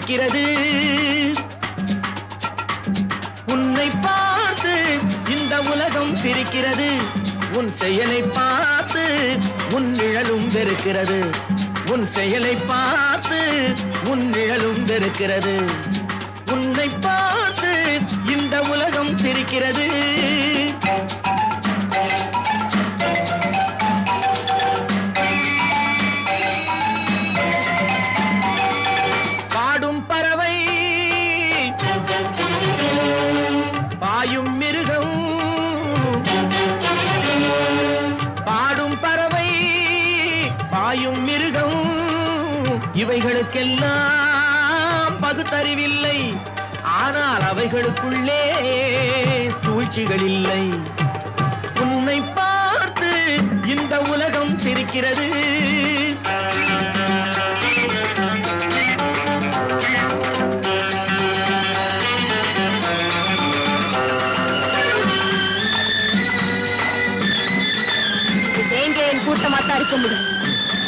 சிரிக்கிறது. உன்னை பார்த்து இந்த உலகம் சிரிக்கிறது. உன் செயலை பார்த்து உன் நிழலும் வெறுக்கிறது. உன் செயலை பார்த்து உன் நிழலும் வெறுக்கிறது. உன்னை பார்த்து இந்த உலகம் சிரிக்கிறது. பாடும் பறவை, பாயும் மிருகம், பாடும் பறவை, பாயும் மிருகம், இவைகளுக்கெல்லாம் பகுத்தறிவில்லை. ஆனால் அவைகளுக்குள்ளே சூழ்ச்சிகள் இல்லை. உன்னை பார்த்து இந்த உலகம் சிரிக்கிறது. வேங்கையின் கூட்டமாத்தான் இருக்க முடியும்.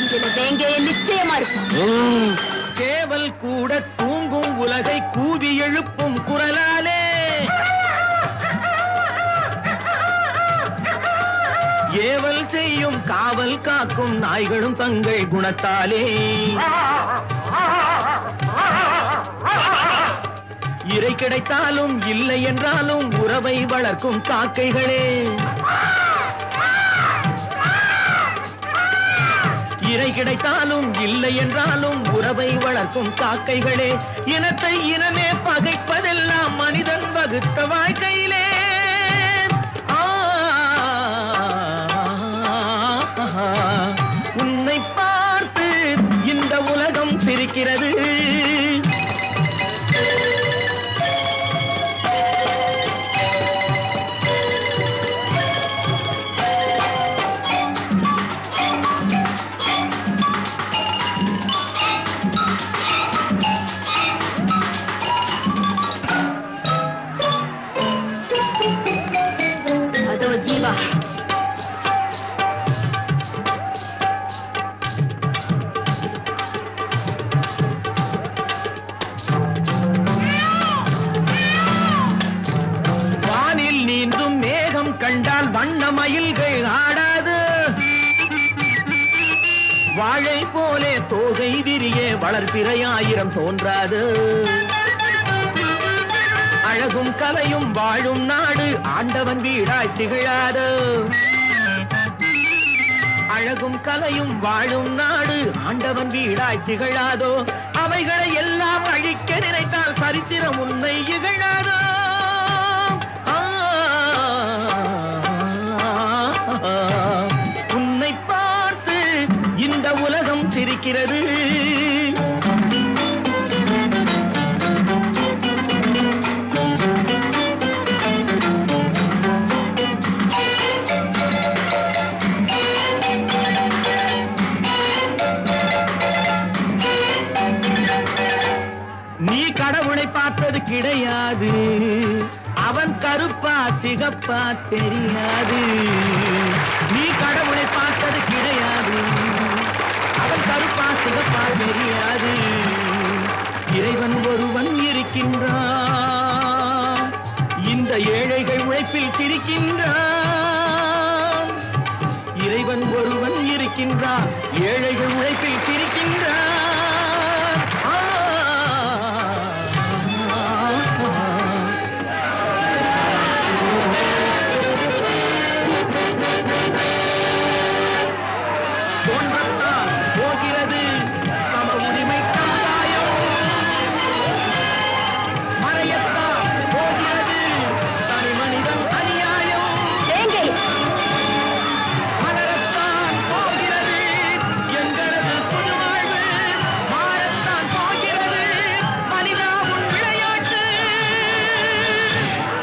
இதுல வேங்கையின் நிச்சயமா இருக்கும். சேவல் கூட தூங்கும் உலகை கூவி எழுப்பும் குரலாலே, ஏவல் செய்யும் காவல் காக்கும் நாய்களும் தங்கள் குணத்தாலே, இறை கிடைத்தாலும் இல்லை என்றாலும் உறவை வளர்க்கும் காக்கைகளே, இறை கிடைத்தாலும் இல்லை என்றாலும் உறவை வளர்க்கும் காக்கைகளே, இனத்தை இனமே பகைப்பதெல்லாம் மனிதன் வகுத்த வாழ்க்கையிலே. உன்னை பார்த்து இந்த உலகம் சிரிக்கிறது. ஜீவா, வானில் நீந்தும் மேகம் கண்டால் வண்ண மயில்கள் ஆடாது. வாழை போலே தோகை விரிய வளர்பிறையாயிரம் தோன்றாது. அழகும் கலையும் வாழும் நாடு ஆண்டவன் வீடாய் திகழாது. அழகும் கலையும் வாழும் நாடு ஆண்டவன் வீடாய் திகழாதோ. அவைகளை எல்லாம் அழிக்க நினைத்தால் சரித்திரம் உன்னை இகழாதோ. உன்னை பார்த்து இந்த உலகம் சிரிக்கிறது. நீ கடவுளை பார்த்தது கிடையாது. அவன் கருப்பா சிகப்பா தெரியாது. நீ கடவுளை பார்த்தது கிடையாது. அவன் கருப்பா சிகப்பா தெரியாது. இறைவன் ஒருவன் இருக்கின்றான். இந்த ஏழைகள் உழைப்பில் சிரிக்கின்றான். இறைவன் ஒருவன் இருக்கின்றான். ஏழைகள் உழைப்பில் சிரிக்கின்றான்.